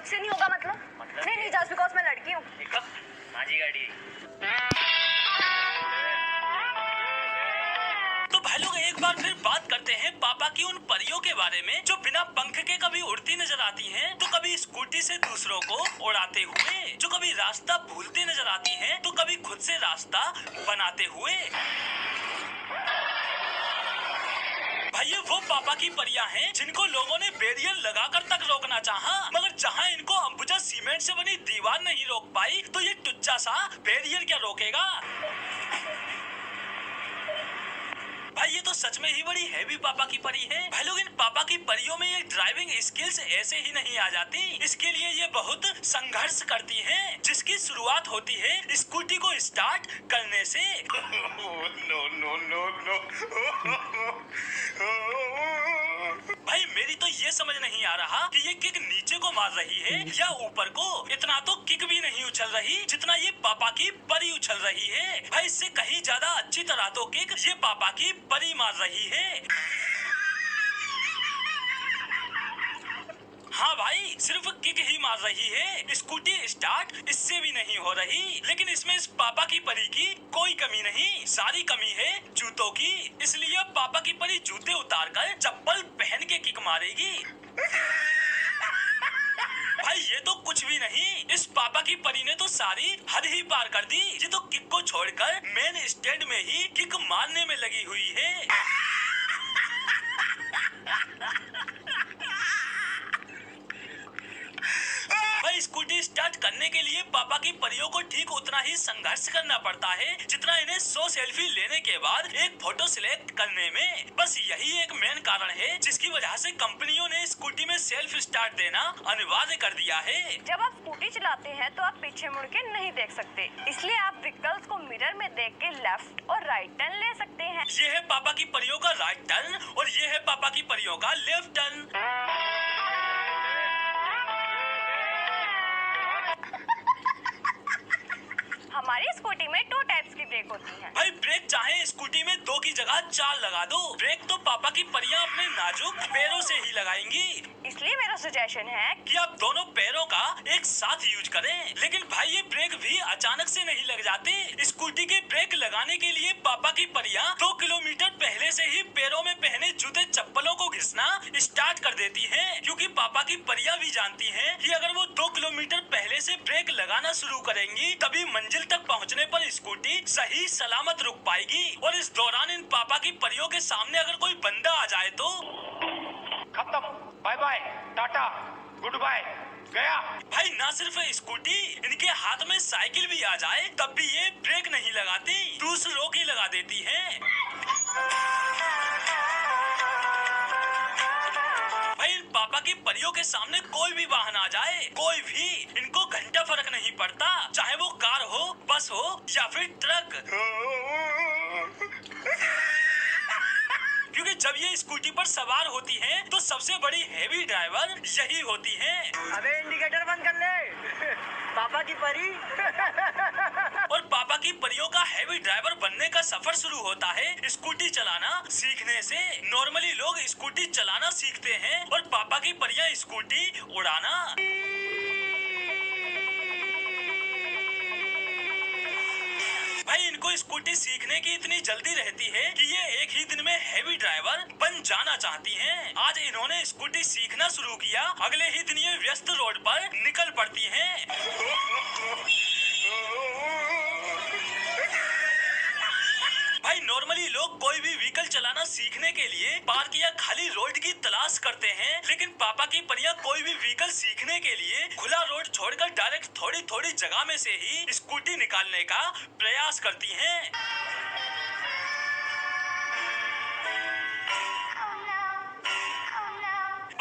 खुद से नहीं होगा मतलब नहीं जस्ट बिकॉज मैं लड़की हूँ। माझी गाड़ी। तो भाई लोग एक बार फिर बात करते हैं पापा की उन परियों के बारे में जो बिना पंख के कभी उड़ती नजर आती हैं, तो कभी स्कूटी से दूसरों को उड़ाते हुए, जो कभी रास्ता भूलते नजर आती हैं, तो कभी खुद से रास्ता बनाते हुए। भाई ये वो पापा की परियां हैं जिनको लोगों ने बैरियर लगाकर तक रोकना चाहा, मगर जहां इनको अंबुजा सीमेंट से बनी दीवार नहीं रोक पाई, तो ये टुच्चा सा बैरियर क्या रोकेगा। भाई ये तो सच में ही बड़ी हैवी पापा की परी है। भाई लोग इन पापा की परियों में ये ड्राइविंग स्किल्स ऐसे ही नहीं आ जाती, इसके लिए ये बहुत संघर्ष करती हैं, जिसकी शुरुआत होती है स्कूटी को स्टार्ट करने से। No no no no. भाई मेरी तो ये समझ नहीं आ रहा कि ये किक नीचे को मार रही है या ऊपर को। इतना तो किक भी नहीं उछल रही जितना ये पापा की परी उछल रही है। भाई इससे कहीं ज्यादा अच्छी तरह तो किक ये पापा की परी मार रही है। हाँ भाई सिर्फ किक ही मार रही है, स्कूटी स्टार्ट इससे भी नहीं हो रही। लेकिन इसमें इस पापा की परी की कोई कमी नहीं, सारी कमी है जूतों की। इसलिए अब पापा की परी जूते उतारकर चप्पल पहन के किक मारेगी। भाई ये तो कुछ भी नहीं, इस पापा की परी ने तो सारी हद ही पार कर दी। ये तो किक को छोड़कर मेन स्टैंड में ही किक मारने में लगी हुई है। भाई स्कूटी स्टार्ट करने के लिए पापा की परियों को ठीक उतना ही संघर्ष करना पड़ता है जितना इन्हें 100 सेल्फी लेने के बाद एक फोटो सिलेक्ट करने में। बस यही एक मेन कारण है जिसकी वजह से कंपनियों ने स्कूटी में सेल्फ स्टार्ट देना अनिवार्य कर दिया है। जब आप स्कूटी चलाते हैं तो आप पीछे मुड़ के नहीं देख सकते, इसलिए आप व्हीकल्स को मिरर में देख के लेफ्ट और राइट टर्न ले सकते हैं। ये है पापा की परियों का राइट टर्न और ये है पापा की परियों का लेफ्ट टर्न। हमारी स्कूटी में 2 टाइप्स की ब्रेक होती हैं। भाई ब्रेक चाहे स्कूटी में 2 की जगह 4 लगा दो। ब्रेक तो पापा की परियां अपने नाजुक पैरों से ही लगाएंगी, इसलिए मेरा सजेशन है कि आप दोनों पैरों का एक साथ यूज करें। लेकिन भाई ये ब्रेक भी अचानक से नहीं लग जाते। स्कूटी के ब्रेक लगाने के लिए पापा की परियां 2 किलोमीटर पहले से ही पैरों में पहने जूते चप्पलों को घिसना स्टार्ट कर देती हैं, क्योंकि पापा की परियां भी जानती हैं कि अगर वो 2 किलोमीटर पहले से ब्रेक लगाना शुरू करेंगी तभी मंजिल तक पहुंचने पर स्कूटी सही सलामत रुक पाएगी। और इस दौरान इन पापा की परियों के सामने अगर कोई बंदा आ जाए तो खत्म, bye bye, tata, goodbye, गया। भाई ना सिर्फ स्कूटी, इनके हाथ में साइकिल भी आ जाए तब भी ये ब्रेक नहीं लगाती, दूसरों की लगा देती हैं। भाई इन पापा की परियों के सामने कोई भी वाहन आ जाए, कोई भी, इनको घंटा फर्क नहीं पड़ता, चाहे वो कार हो, बस हो या फिर ट्रक। क्योंकि जब ये स्कूटी पर सवार होती हैं, तो सबसे बड़ी हैवी ड्राइवर यही होती हैं। अबे इंडिकेटर बंद कर ले। पापा की परी। और पापा की परियों का हैवी ड्राइवर बनने का सफर शुरू होता है स्कूटी चलाना सीखने से। नॉर्मली लोग स्कूटी चलाना सीखते हैं और पापा की परियां स्कूटी उड़ाना। भाई इनको स्कूटी सीखने की इतनी जल्दी रहती है कि ये एक ही दिन में हैवी ड्राइवर बन जाना चाहती हैं। आज इन्होंने स्कूटी सीखना शुरू किया, अगले ही दिन ये व्यस्त रोड पर निकल पड़ती हैं। भाई नॉर्मली लोग कोई भी व्हीकल चलाना सीखने के लिए पार्क या खाली रोड की तलाश करते हैं, लेकिन पापा की परियां कोई भी व्हीकल सीखने के लिए खुला रोड छोड़कर डायरेक्ट थोड़ी थोड़ी जगह में से ही स्कूटी निकालने का प्रयास करती हैं।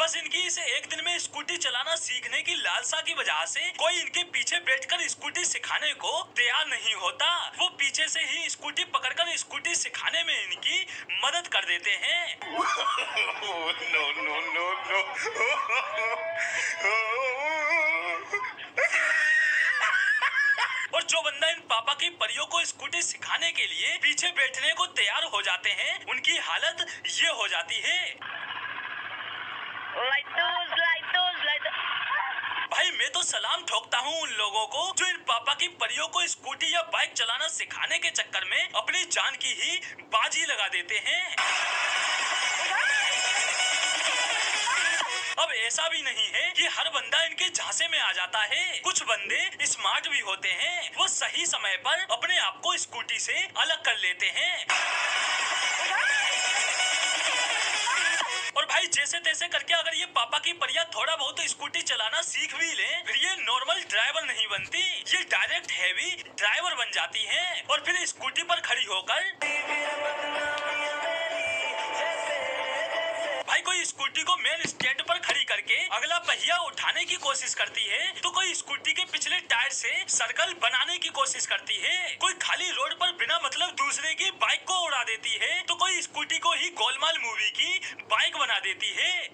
बस इनकी इस एक दिन में स्कूटी चलाना सीखने की लालसा की वजह से कोई इनके पीछे बैठकर स्कूटी सिखाने को तैयार नहीं होता। वो पीछे से ही स्कूटी पकड़कर स्कूटी सिखाने में इनकी मदद कर देते हैं। No no no no. और जो बंदा इन पापा की परियों को स्कूटी सिखाने के लिए पीछे बैठने को तैयार हो जाते हैं, उनकी हालत ये हो जाती है। भाई तो सलाम ठोकता हूँ उन लोगों को जो इन पापा की परियों को स्कूटी या बाइक चलाना सिखाने के चक्कर में अपनी जान की ही बाजी लगा देते हैं। अब ऐसा भी नहीं है कि हर बंदा इनके झांसे में आ जाता है। कुछ बंदे स्मार्ट भी होते हैं, वो सही समय पर अपने आप को स्कूटी से अलग कर लेते हैं और भाई जैसे तैसे करके अगर ये पापा की परियां थोड़ा बहुत स्कूटी चलाना सीख भी ले, फिर ये नॉर्मल ड्राइवर नहीं बनती, ये डायरेक्ट हैवी ड्राइवर बन जाती हैं और फिर स्कूटी पर खड़ी होकर भाई कोई स्कूटी को मेन स्टैंड पर खड़ी करके अगला पहिया उठाने की कोशिश करती है, तो कोई स्कूटी के पिछले टायर से सर्कल बनाने की कोशिश करती है, कोई खाली रोड पर बिना मतलब दूसरे की बाइक को उड़ा देती है, तो कोई स्कूटी को ही गोलमाल मूवी की बाइक बना देती है।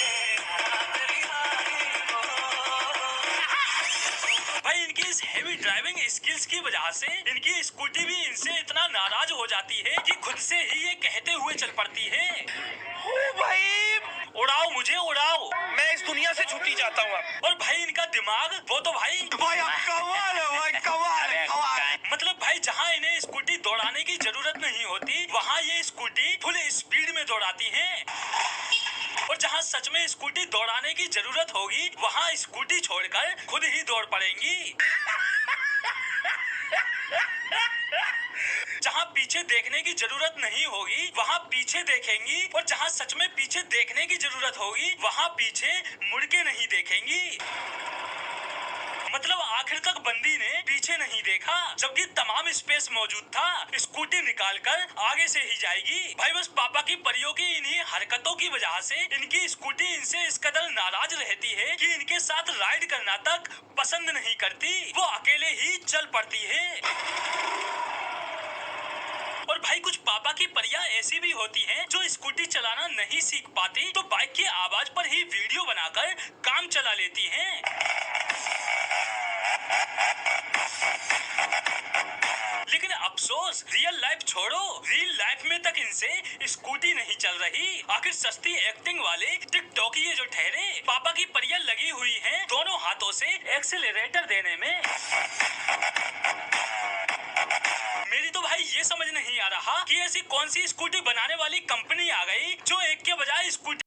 भाई इनकी इस हेवी ड्राइविंग स्किल्स की वजह से इनकी स्कूटी भी इनसे इतना नाराज हो जाती है कि खुद से ही ये कहते हुए चल पड़ती है, भाई उड़ाओ मुझे उड़ाओ, मैं इस दुनिया से छुट्टी चाहता हूँ। और भाई इनका दिमाग वो तो भाई आप कमाल है भाई, कमाल है, कमाल। मतलब भाई जहाँ इन्हें स्कूटी दौड़ाने की जरूरत नहीं होती वहाँ ये स्कूटी फुल स्पीड में दौड़ाती हैं और जहाँ सच में स्कूटी दौड़ाने की जरूरत होगी वहाँ स्कूटी छोड़कर खुद ही दौड़ पड़ेंगी। जहाँ पीछे देखने की जरूरत नहीं होगी वहाँ पीछे देखेंगी और जहाँ सच में पीछे देखने की जरूरत होगी वहाँ पीछे मुड़ के नहीं देखेंगी। मतलब आखिर तक बंदी ने पीछे नहीं देखा, जबकि तमाम स्पेस मौजूद था, स्कूटी निकालकर आगे से ही जाएगी। भाई बस पापा की परियों की इन्हीं हरकतों की वजह से इनकी स्कूटी इनसे इस कदर नाराज रहती है कि इनके साथ राइड करना तक पसंद नहीं करती, वो अकेले ही चल पड़ती है। और भाई कुछ पापा की परियां ऐसी भी होती हैं जो स्कूटी चलाना नहीं सीख पाती, तो बाइक की आवाज पर ही वीडियो बनाकर काम चला लेती हैं। लेकिन अफसोस रियल लाइफ छोड़ो, रियल लाइफ में तक इनसे स्कूटी नहीं चल रही। आखिर सस्ती एक्टिंग वाले टिकटॉक ये जो ठहरे, पापा की परियां लगी हुई हैं दोनों हाथों से एक्सेलरेटर देने में। मेरी तो भाई ये समझ नहीं आ रहा कि ऐसी कौन सी स्कूटी बनाने वाली कंपनी आ गई जो एक के बजाय स्कूटी